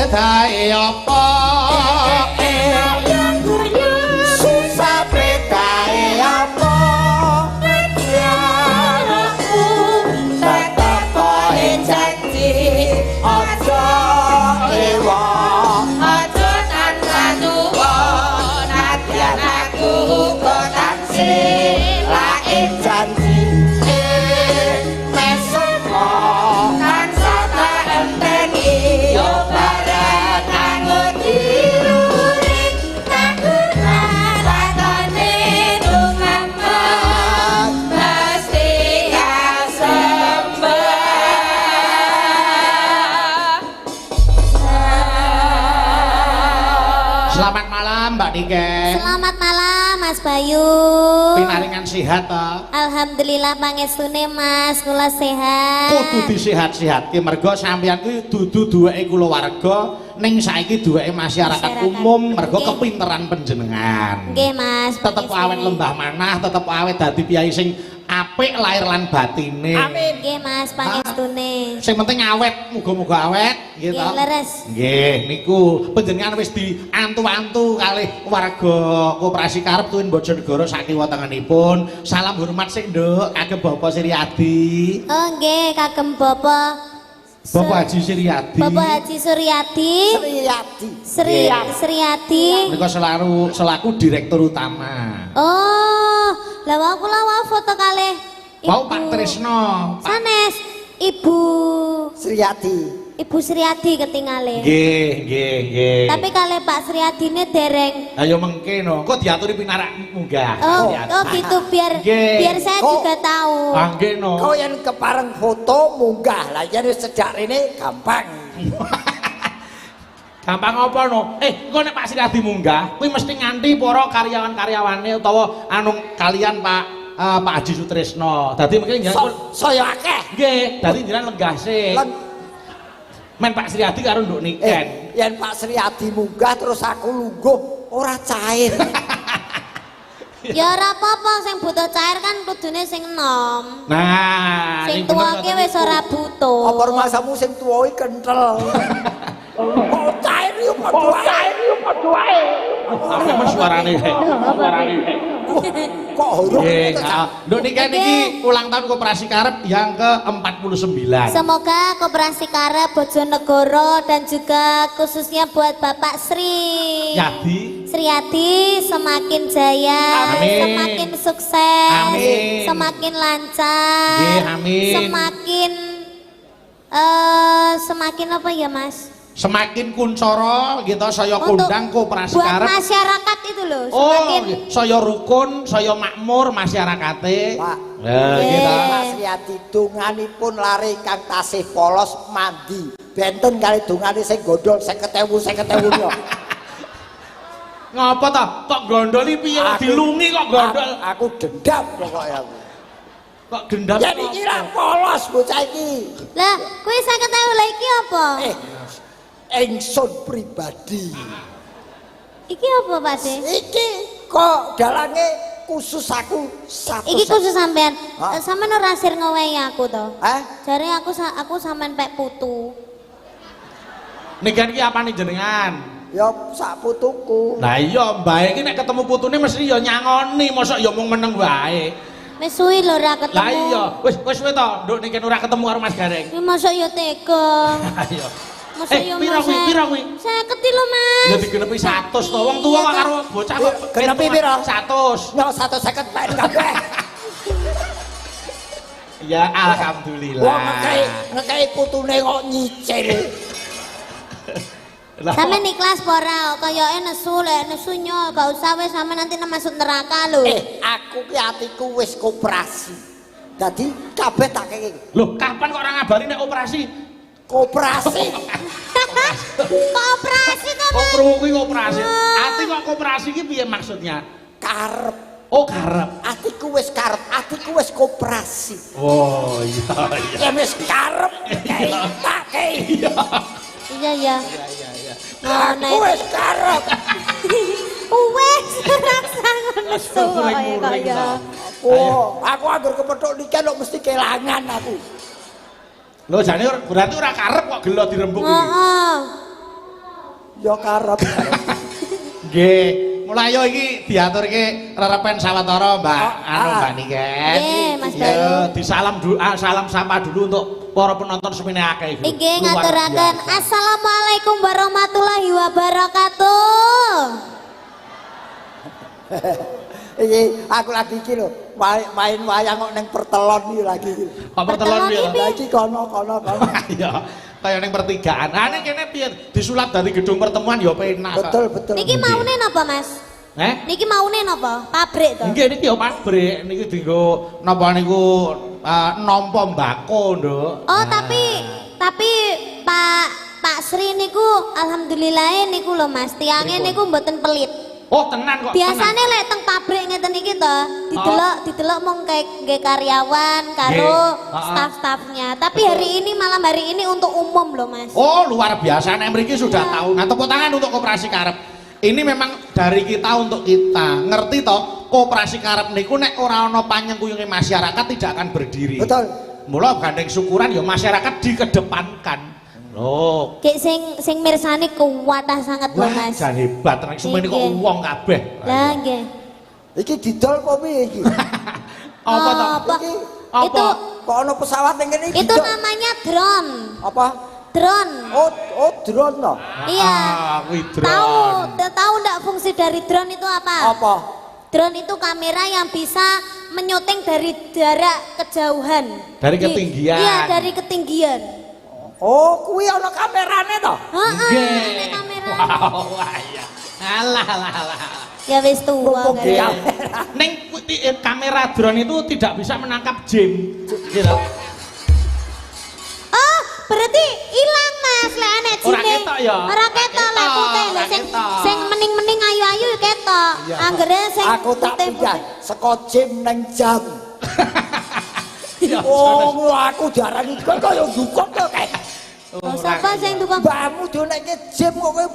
bedae apa susah bedae apa aku tetep janji aja ewa aja tanpa duwa nadyan aku kok taksih lain janji Mbak Nike. Selamat malam Mas Bayu. Pinaringan sehat ta? Alhamdulillah pangestune Mas, kula sehat. Kudu disehat-sehatke mergo sampeyan kuwi dudu duweke kulawarga ning saiki duweke masyarakat umum mergo kepinteran panjenengan. Nggih Mas. Tetep awet lembah manah, tetep awet dadi piyai sing apik lahir lan batine. Amin. Nggih Mas pangestune. Sing penting awet, muga-muga awet nggih to. Nggih leres. Nggih niku panjenengan wis diantu-antu kalih warga Koperasi Karep Tuwin Bojonegoro sakiwa tengenipun. Salam hormat sing nduk kagem Bapak Suryadi. Oh nggih kagem Bapak Haji Suryadi. Bapak Haji Suryadi. Suryadi. Menika selaku direktur utama. Oh, lah kula foto kalih Mau Pak Tresno. Sanes Ibu Suryadi. Ibu Suryadi ketinggalan. Nggih. Tapi kalih Pak Suryadine dereng. Ayo mengke no. Kok diaturi pinarak munggah. Oh gitu biar saya juga tahu. Nggih no. Kau yang kepareng foto munggah lah jadi sejak ini gampang. Gampang apa no? Engko nek Pak Suryadi munggah, kuwi mesti nganti para karyawan-karyawane utawa anu kalian Pak Haji Sutresno. Dadi mungkin jenengan saya akeh. Nggih, dadi jenengan lenggah sik. Men Pak Suryadi karo nduk Niken. Yen Pak Suryadi munggah terus aku lungguh ora cair. Ya ora apa-apa sing butuh cair kan kudune sing enom. Nah, sing tuwake wis ora butuh. Apa rumasamu sing tuwa iki kenthel. Kok cair yo padha wae. Apa men suarane? Kok huruf Nduk Niken iki ulang tahun Koperasi Karep yang ke-49. Semoga Koperasi Karep Bojonegoro dan juga khususnya buat Bapak Suryadi semakin jaya, semakin sukses, semakin lancar, semakin apa ya Mas? Semakin kuncoro gitu saya kundang Koperasi Karep buat masyarakat itu loh semakin saya rukun saya makmur masyarakate Pak gitu Mas Suryadi dunganipun lari kang tasih polos mandi benten kali dungane sing gondol 50.000 yo ngapa toh kok gondoli piye dilungi kok gondol aku dendam pokoknya aku kok dendam jadi kira polos bocah iki lah kuwi 50.000 lha iki apa ingsun pribadi. Iki apa Pak De? Iki kok dalange khusus aku satu. Iki khusus sampean. Sampean ora sir ngowehi aku to. Jare aku sampean pek putu. Niken iki apane jenengan? Ya sak putuku. Lah iya mbae iki nek ketemu putune mesti ya nyangoni, mosok ya mung meneng wae. Wis suwi lho ora ketemu. Lah iya, wis suwe to, Nduk Niken ora ketemu karo Mas Gareng. Ya mosok ya tega. Ayo. Piro kuwi? 50 lho, Mas. Ya digenepi 100 to. Wong tuwa kok karo bocah kok genepi piro? 100. Yo 150 pen kabeh. Ya alhamdulillah. Wong ngekei putune kok nyicil. Sampe ikhlas apa ora? Kayake nesu lek nesu nyo gak usah wis sampe nanti masuk neraka lho. Aku ki atiku wis koperasi. Dadi kabeh tak keke. Loh, kapan kok ora ngabari nek operasi? Koperasi. Koperasi to, Mas. Krungu kuwi koperasi. Ati kok koperasi iki piye maksudnya? Karep. Oh, karep. Atiku wis karep, atiku wis koperasi. Oh, iya. Ya wis karep, tak kei. Iya. Aku wis karep. Wis raksa ngono kaya. Oh, aku anggur kepethuk niken kok mesti kelangan aku. Lho jane berarti ora karep kok gelo dirembuk iki. Heeh. Ya karep. Nggih. Mulai yo iki diaturke rerepen sawetara Mbak Mbak Niken. Nggih, Mas Bayu. Ya, disalam dulu salam sapa dulu untuk para penonton semene akeh iki. Nggih, ngaturaken Assalamualaikum warahmatullahi wabarakatuh. Iki aku lagi iki lho, main wayang kok ning pertelon iki lagi. Apa pertelon piye? Lah iki kono. Iya. Kaya ning pertigaan. Ah ning kene piye? Disulap dari gedung pertemuan ya penak. Betul. Niki maune napa, Mas? Niki maune napa? Pabrik to? Nggih niki ya pabrik. Niki dienggo napa niku nampa mbako, Nduk. Oh, tapi Pak Sri niku alhamdulillah niku lho Mas, tiange niku mboten pelit. Oh, tenan kok. Biasane lek teng pabrik ngeten iki to, didelok mung nggih karyawan karo staf-stafnya. Tapi hari ini untuk umum loh Mas. Oh, luar biasa. Nek mriki sudah tahu. Nah, tepuk tangan untuk Koperasi Karep. Ini memang dari kita untuk kita. Ngerti toh, Koperasi Karep niku nek ora ana panyengkuyunge masyarakat tidak akan berdiri. Betul. Mula gandeng syukuran ya masyarakat dikedepankan. Loh. Kayak sing mirsani kuwatah sangat loh Mas. Jan hebat nek semene kok wong kabeh. Lah nggih. Iki didol apa piye iki? Apa to? Iki Itu kok ana pesawat ning kene iki? itu namanya drone. Apa? Drone. Oh, drone toh. Iya. Kuwi drone. Tahu enggak fungsi dari drone itu apa? Apa? Drone itu kamera yang bisa menyuting dari jarak kejauhan. Dari ketinggian. Iya, dari ketinggian. Oh, kuwi ana kamerane to? Heeh, ada kamera. Wow, iya. Alah. Ya wis tua Mumpung di kan. kamera. Neng kamera drone itu tidak bisa menangkap jam. Gitu. Oh, berarti hilang Mas lek ana Ora jine. ketok ya? Ora ketok lek putih lho sing mening-mening ayu-ayu ketok. Anggere sing Aku tak putih. pindah saka jam ning jam. Ya, Oh, aku diarani kaya dukung to kae. Oh, sapa sing tukang? Mbahmu donekke jam kok kowe.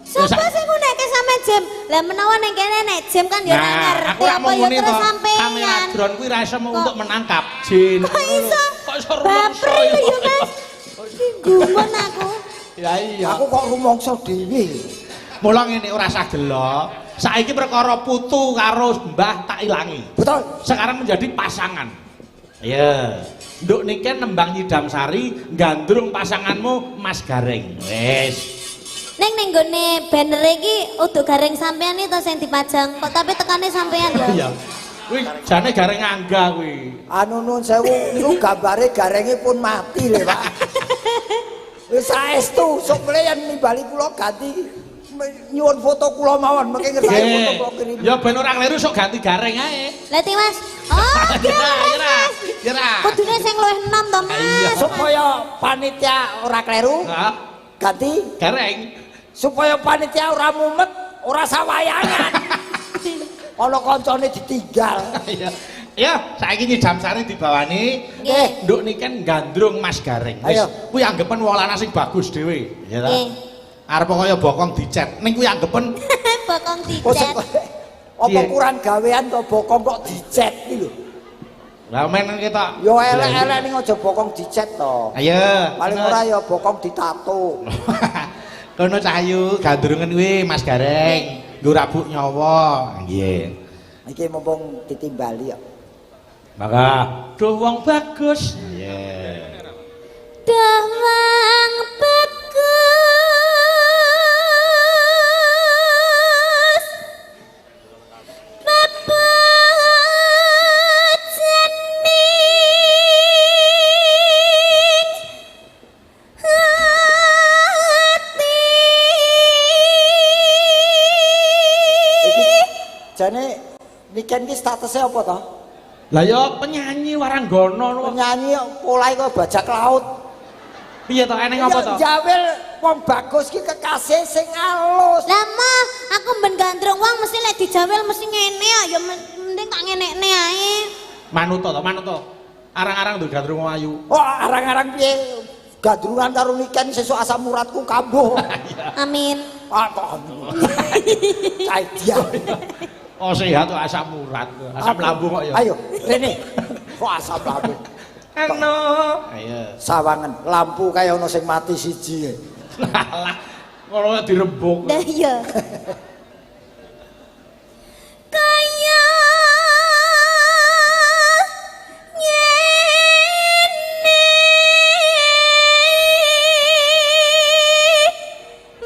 Sapa sing ngunekke sampe jam? Lah menawa ning kene nek jam kan ya ora ngerti aku lak apa ya muni terus to, sampeyan. kamera drone kuwi ra iso untuk menangkap jin. Kok iso? Kok iso Baper lho ya Mas. Gumun aku. Ya iya. Aku kok rumangsa dhewe. Mula ngene ora usah gelo. Saiki perkara putu karo Mbah tak ilangi. Betul. Sekarang menjadi pasangan. Ya. Nduk niki nembang Nyidam Sari gandrung pasanganmu Mas Gareng. Wis. Ning nggone banner iki udah gareng sampean itu sing dipajang kok tapi tekane sampean ya. Iya. Kuwi jane Gareng Angga kuwi. Anu nun sewu niku gambare garenge pun mati lho, Pak. Wis saestu sok mle yen nimbali kula ganti nyuwun foto kula mawon mengke ngersani foto kula kirim. Ya ben ora kleru sok ganti Gareng ae. Lah Mas. Oh, Kira. kudune sing luwih enom to Mas. Supaya panitia ora kleru Heeh. ganti Gareng. supaya panitia ora mumet, ora sawayangan. Ana kancane ditinggal. Iya. Ya, saiki Nyidam Sari dibawani. Nggih. Nduk niken gandrung Mas Gareng. Wis, Ayo. kuwi anggepen wong lanang sing bagus dhewe. Ya ta? Nggih. Arep kaya bokong dicet. Ning kuwi anggepen Bokong Oh, dicet. apa Iya. kurang gawean kok bokong kok dicet iki lho. lah men kita. Yo elek-elek ning aja bokong dicet to. Ayo. Paling ora ya bokong ditato. Kono Cahayu gandrungan kuwi Mas Gareng. Nggo rabuk nyawa. Nggih. Iki mumpung ditimbali ya. Maka duh wong bagus. Iya. Dawang bagus. Bapak jening hati. Iki jane niken iki statusnya apa to? Lah ya penyanyi waranggono. Penyanyi polahe kok bajak laut. Piye to eneng apa to? Jawel wong bagus ki kekasih sing alus. Lah mah aku ben gandrung wong mesti lek dijawel mesti ngene ya mending tak ngenekne ae. Manut to. Arang-arang tuh gandrung ayu. Oh, arang-arang piye gandrungan karo niken sesuk asam uratku kambuh. Amin. Ah kok. Cai dia. Oh sehat tuh asam urat, asam lambung kok ya. Ayo, rene. Kok asam lambung? Eno. Ayo. Sawangan lampu kaya ana sing mati siji. Lah, Ngono dirembuk. Dah iya. Kaya ngene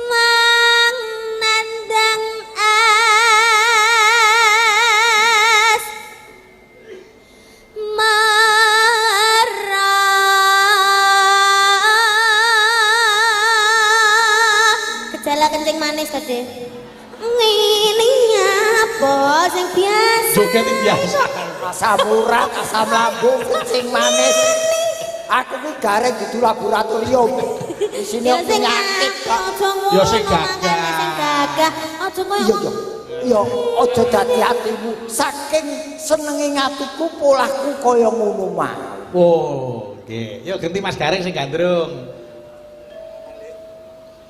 mang nandang as gejala kencing manis tadi. Ngene apa sing biasa? Joget biasa. Asam urat, asam lambung, kencing manis. Aku ki gareng di laboratorium. Di sini Ya aku sing penyakit kok. Ya sing gagah. Sing gagah. Aja koyo Iya, iya. Ya aja dadi atimu. Saking senenge ngatiku polahku kaya ngono mah. Oh, nggih. Yo ganti Mas Gareng sing gandrung.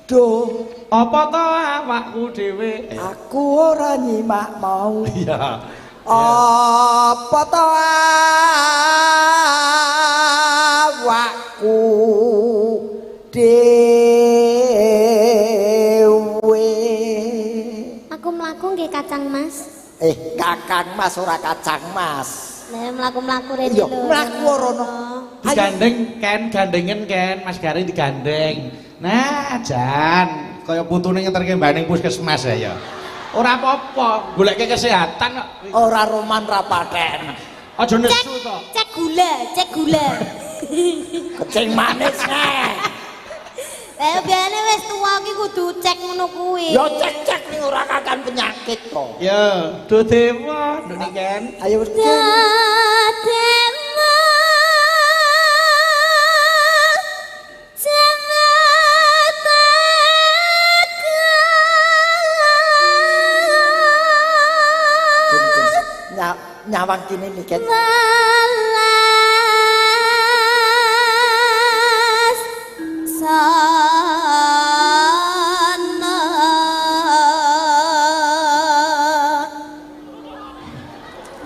Duh, Apa to awakku dhewe? aku ora nyimak mau. Iya. Apa to awakku dhewe. aku mlaku nggih Kacang Mas. Kakang Mas ora Kacang Mas. Lah mlaku-mlaku rene Iya, lho. mlaku rono. Digandeng Ken, gandengen Ken, Mas Gareng digandeng. Nah, Jan, kaya putune ngeterke mbane puskesmas ya. Ora apa-apa, goleke kesehatan kok. Ora roman ra paten. Aja nesu to. Cek gula. Kencing manis nek. Lah biasane wis tuwa ki kudu cek ngono kuwi. Ya cek-cek ning ora kakan penyakit kok. Ya, do dewa, nduk Ken. Ayo wis. Dademu Nyawang kini nih Ken. malas sana.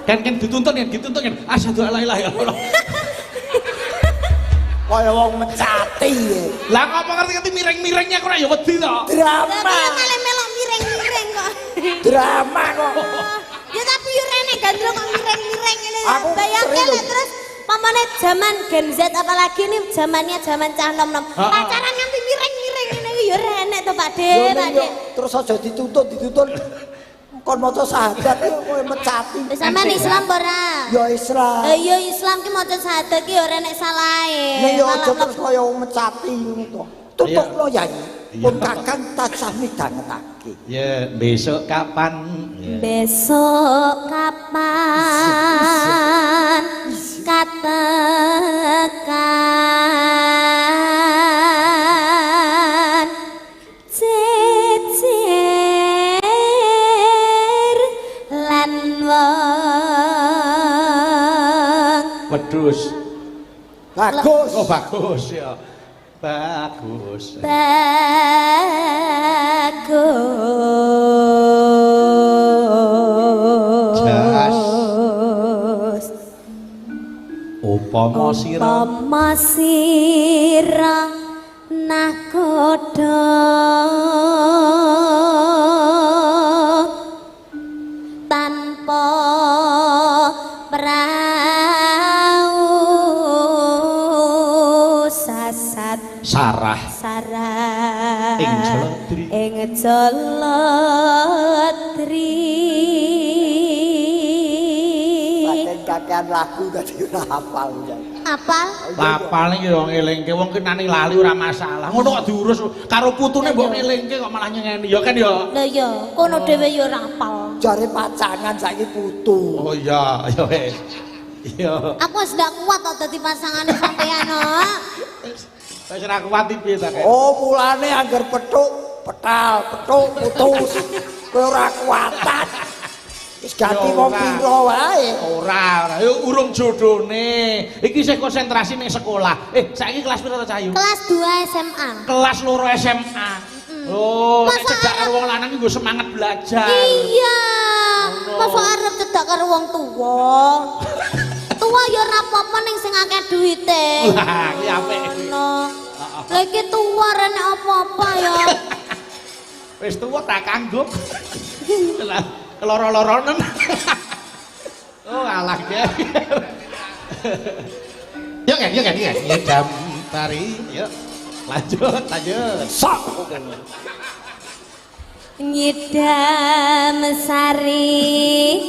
Ken dituntun Ken. Asyhadu alla ilaha illallah. Kaya wong mecati. Lah apa ngerti miring-miringnya kok ora ya wedi to. Drama. Tapi malah melok miring-miring kok. Drama kok. Ya tapi yo rene gandrung kok miring-miring ini. Aku Bayangke sering lek terus pamane zaman Gen Z apalagi ini zamannya zaman cah nom-nom. Pacaran nganti miring-miring ini yo rene to Pak De, Pak De. Terus aja dituntut. Kon maca syahadat yo kowe mecati. Wis sampean Islam apa ora? Ya Islam. Iya Islam ki maca syahadat ki yo rene salahe. Nek yo Malah aja terus kaya wong mecati ngono to. Tutupno Yayi. Pun kakang tansah midhangetake. Ya, besok kapan? besok kapan katakan cecer lan wong Wedhus. Bagus. Oh, bagus ya. Bagus. Bagus. Upama sira Upama sira nakoda tanpa prau sasat sarah sarah ing Jaladri. ing Jaladri. Paten kakean lagu dadi ora hafal ya. Apal? Lapal iki yo ngelingke wong kenani lali ora masalah. Ngono kok diurus karo putune mbok ngelingke kok malah nyengeni. Ya kan ya. Lah iya, kono dhewe yo ora apal. Jare pacangan saiki putu. Oh iya, ya wis. Iya. Aku wis ndak kuat kok dadi pasangane sampean kok. Wis ora kuat piye ta, Kek? Oh, mulane anggar petuk, petal, petuk, putus. Kowe ora kuatan. Wis ganti wong piro wae. Ora, yo urung jodone. Iki sih konsentrasi ning sekolah. Saiki kelas piro to, Cahayu? Kelas 2 SMA. Kelas 2 SMA. Oh, nek Masa cedak karo wong lanang iki nggo semangat belajar. Iya. Ngono. Masa arep cedak karo wong tuwa. Tuwa ya ora apa-apa ning sing akeh duwite. Lah, iki apik iki. Ngono. Lah iki tuwa rene apa-apa ya. Wis tuwa tak kanggo. Loro-loronen. Oh alah ya. Yuk kan. Ngedam tari. Yuk. Lanjut. Sok. Nyidam sari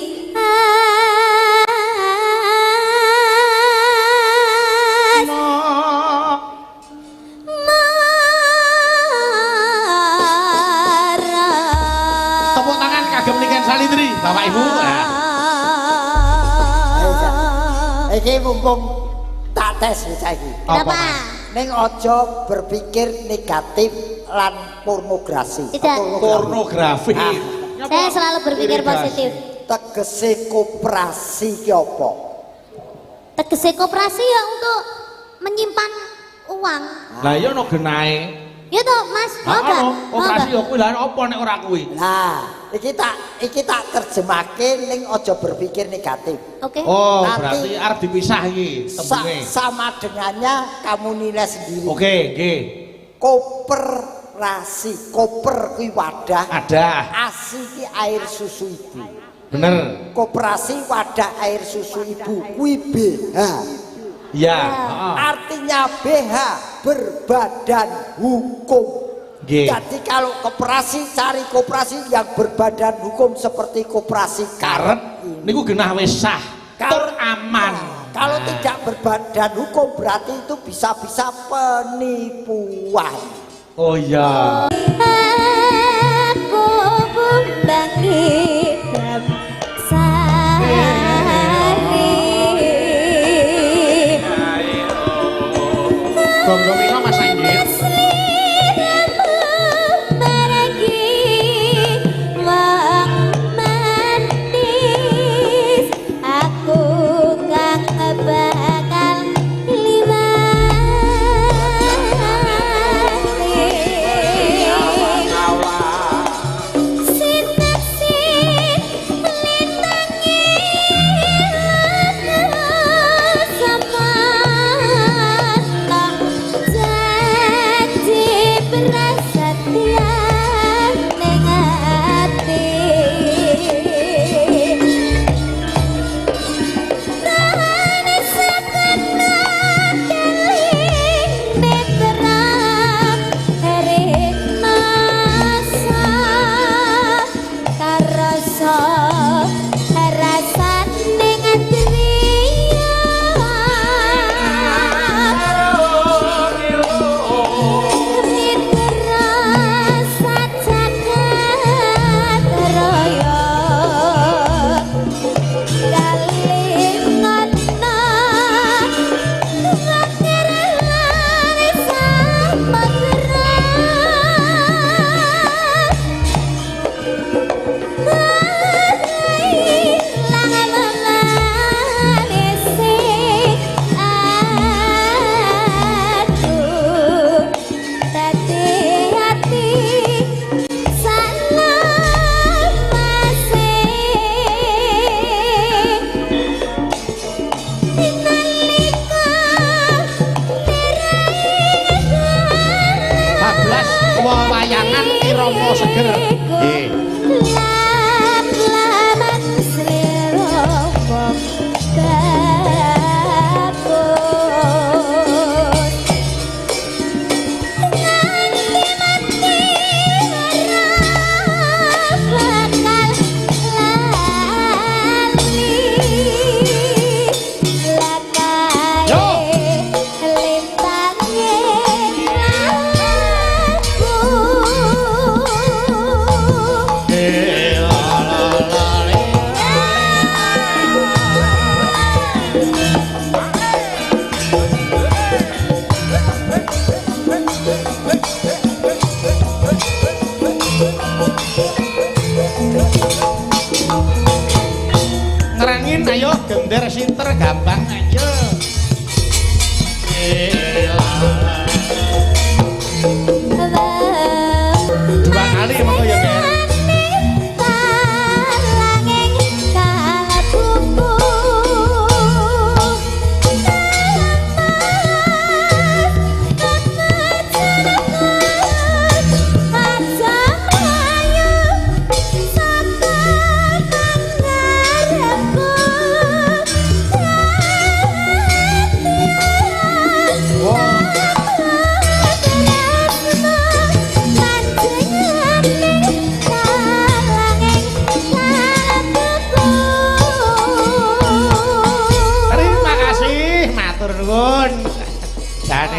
tepuk tangan kagem niken Salindri Bapak Ibu. Iki mumpung tak tes saiki. Kenapa? Ning aja berpikir negatif lan pornografi. Tidak. Pornografi. Saya selalu berpikir positif. Tegese koperasi ki apa? Tegese koperasi ya untuk menyimpan uang. Lah iya ono genahe. Ya toh Mas, mau gak? Operasi yo kuwi lha apa nek ora kuwi? Nah, iki tak terjemahke ning aja berpikir negatif. Oke. Oh, Nanti berarti arep dipisah iki tembunge. Sama dengannya kamu nilai sendiri. Oke, nggih. Koperasi, koper kuwi wadah. Ada. Asi ki air susu ibu. Bener. Koperasi wadah air susu ibu kuwi BH. Iya, heeh. Artinya BH berbadan hukum. Nggih. Jadi kalau koperasi cari koperasi yang berbadan hukum seperti koperasi Karep niku genah wis sah. Tur aman. Kalau tidak berbadan hukum berarti itu bisa-bisa penipuan. Oh iya. Aku bangkit sari. Gong-gong ino Mas Anggit. Wayangan Irama Seger. Nggih. Lam-laman sliramu bagus. Nganti mati ora bakal lali. Lakae lintange Ngerangin ayo gender sinter gampang ayo. Dua kali monggo ya Ger. Aja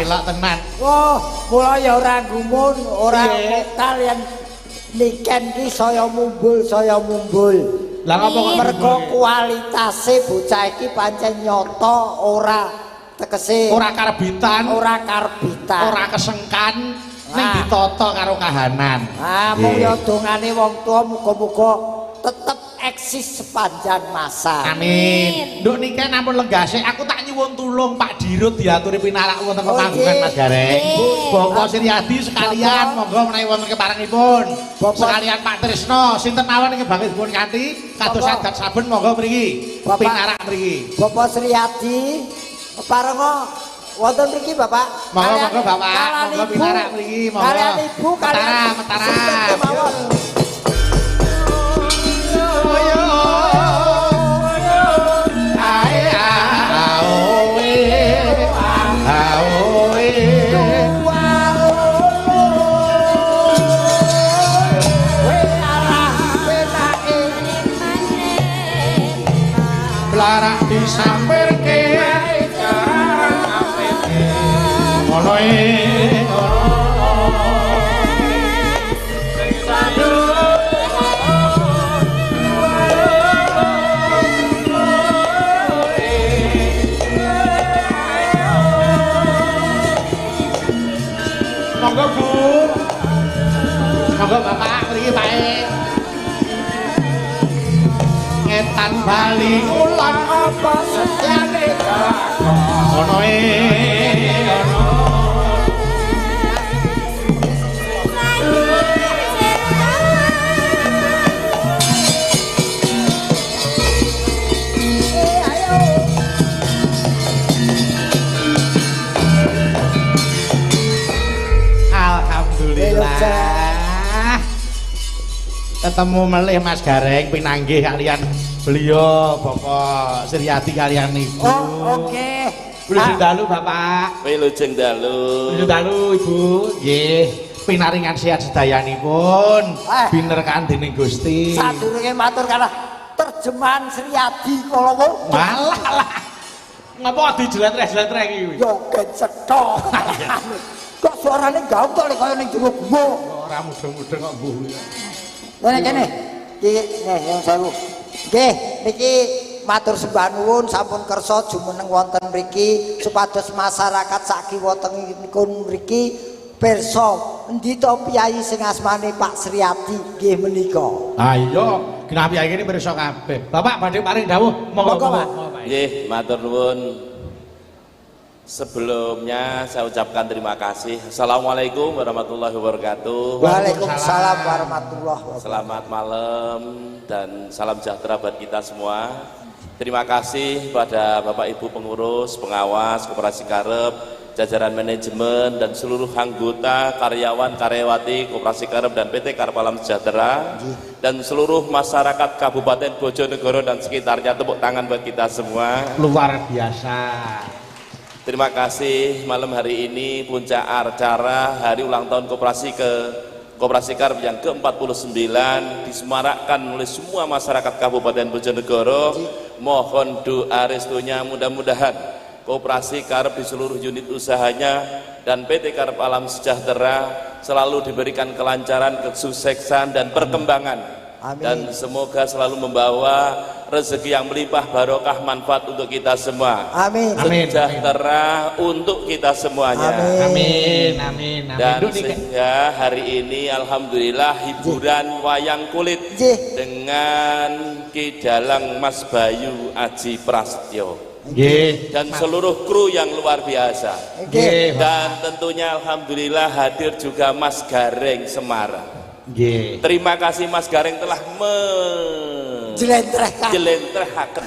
elok tenan. Wah, mula ya ora gumun, ora Piye? kalian Niken ki saya mumbul. Lah apa kok Mergo kualitase bocah iki pancen nyata ora tegese ora karbitan, ora karbitan. ora kesengkan ning Ah. ditata karo kahanan. Ah, mung ya dongane wong tua muga-muga tetep eksis sepanjang masa. Amin. Nduk niki nampun lenggase aku tak nyuwun tulung Pak Dirut diaturi pinarak wonten Oh, panggungan nggih. Mas Gareng. Nggih. Bapak Siryadi sekalian Bapak. monggo menawi wonten keparengipun. Bapak. Sekalian Pak Trisno sinten mawon ingkang bakal dipun kanthi kados Bapak. sadat saben monggo mriki. Bapak. Pinarak mriki. Bapak Sriyadi parenga wonten mriki Bapak. Monggo Kalian- monggo Bapak, kalian monggo ibu, pinarak mriki monggo. Kalian ibu, kalian Metara. sinten kemawon. Larak disampirke ngono monggo Bu, monggo Bapak mriki bae. Ngetan bali ulang apa setyane ono Alhamdulillah ketemu melih Mas Gareng pinanggih kalian beliau Bapak Siryadi kalian Ibu. Oh, oke. Wilujeng dalu Bapak. Wilujeng dalu. Wilujeng dalu Ibu. Nggih, pinaringan sehat sedayanipun. Binerkan dening Gusti. Sadurunge matur kalah terjemahan Sriyadi kala wau. Malah lah. Ngapa dijelentreh-jelentreh iki? Yo kecetok. Kok suarane gampang lek kaya ning jero gumuk. Ora mudeng-mudeng kok mbuh. Kene. Iki nih yang sewu. Nggih, niki matur sembah nuwun sampun kersa jumeneng wonten mriki supados masyarakat sak kiwa tengipun mriki pirsa endi to piyai sing asmane Pak Sriyadi nggih menika. Ah iya, genah piyai iki pirsa kabeh. Bapak badhe paring dawuh Monggo, Pak. Nggih, matur nuwun. Sebelumnya saya ucapkan terima kasih. Assalamualaikum warahmatullahi wabarakatuh. Waalaikumsalam warahmatullahi wabarakatuh. Selamat malam dan salam sejahtera buat kita semua. Terima kasih pada Bapak Ibu pengurus, pengawas, Koperasi Karep, jajaran manajemen dan seluruh anggota, karyawan, karyawati Koperasi Karep dan PT Karep Alam Sejahtera dan seluruh masyarakat Kabupaten Bojonegoro dan sekitarnya. Tepuk tangan buat kita semua. Luar biasa. Terima kasih malam hari ini puncak acara hari ulang tahun Koperasi Karep yang ke-49 disemarakkan oleh semua masyarakat Kabupaten Bojonegoro. Mohon doa restunya, mudah-mudahan Koperasi Karep di seluruh unit usahanya dan PT Karep Alam Sejahtera selalu diberikan kelancaran, kesuksesan dan perkembangan. Amin. Dan semoga selalu membawa rezeki yang melimpah, barokah, manfaat untuk kita semua. Amin. Amin. Sejahtera untuk kita semuanya. Amin, amin, amin. Dan Nduk niki. sehingga hari ini alhamdulillah hiburan wayang kulit Nggih. dengan Ki Dalang Mas Bayu Aji Prasetyo Nggih. dan seluruh kru yang luar biasa. Nggih. Dan tentunya alhamdulillah hadir juga Mas Gareng Semarang. Nggih. Terima kasih Mas Gareng telah Jelentrehkan. menjelentrehaken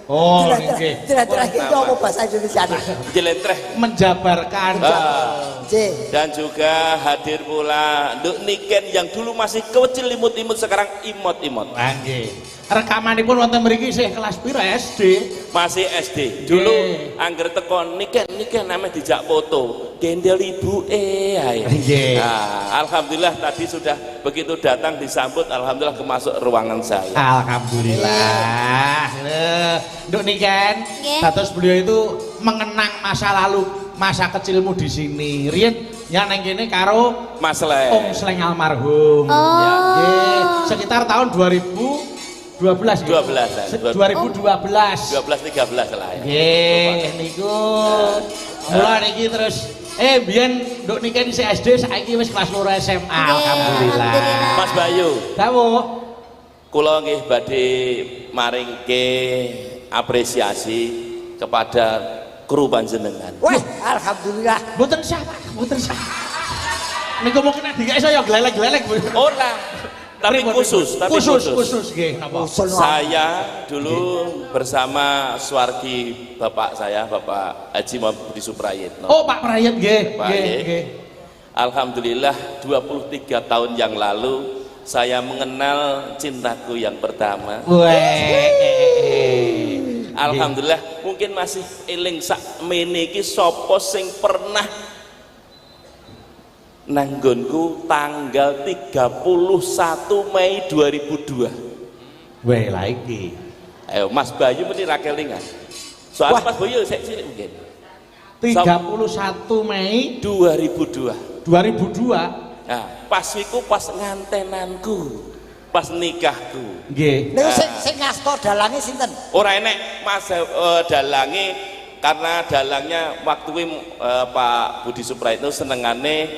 Oh, nggih. Jelentrehkan itu apa bahasa Indonesia? jelentreh Menjabarkan. Nggih. dan juga hadir pula Nduk Niken yang dulu masih kecil imut-imut sekarang imot-imot. Nah, nggih. Rekamanipun wonten mriki isih kelas pira SD? Masih SD dulu angger teko Niken namanya dijak foto gendel ibu ae. Nggih. Nah, alhamdulillah tadi sudah begitu datang disambut, alhamdulillah kemasuk ruangan saya. Alhamdulillah. Nduk Niken, Nggih. dados beliau itu mengenang masa lalu masa kecilmu di sini. Riyen ya neng kene karo Mas Le. Om Sleng almarhum. Oh. Ya, nggih. Sekitar tahun 2012 ya. 2012. 12 13 lah ya. Nggih, niku. Mula niki terus biyen nduk niki isih SD, saiki wis kelas 2 SMA. Alhamdulillah. Mas Bayu, Dawuh. kula nggih badhe maringke apresiasi kepada kru panjenengan. Wah, alhamdulillah. Mboten sah, Pak. Mboten sah. Niku mungkin adike saya glelek-glelek. Ora, tapi khusus, khusus nggih napa? Saya dulu bersama Swargi bapak saya, Bapak Haji Muhammad Budi Suprayitno. Oh, Pak Prayit nggih, Pak, nggih, nggih. nggih. Alhamdulillah 23 tahun yang lalu saya mengenal cintaku yang pertama. Alhamdulillah mungkin masih eling sak meniki sapa sing pernah nanggonku tanggal 31 Mei 2002. Weh, lah iki. Ayo Mas Bayu mesti ra kelingan. Soal Mas Bayu sik cilik mungkin. 31 Mei 2002. 2002. Nah, pas iku pas ngantenanku, pas nikahku. Nggih. Niku sing ngasto dalange sinten? Ora enek Mas dalange karena dalangnya waktu kuwi Pak Budi Suprayitno senengane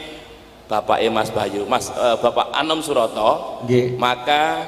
Bapak Mas Bayu, Bapak Anom Suroto. Nggih. Maka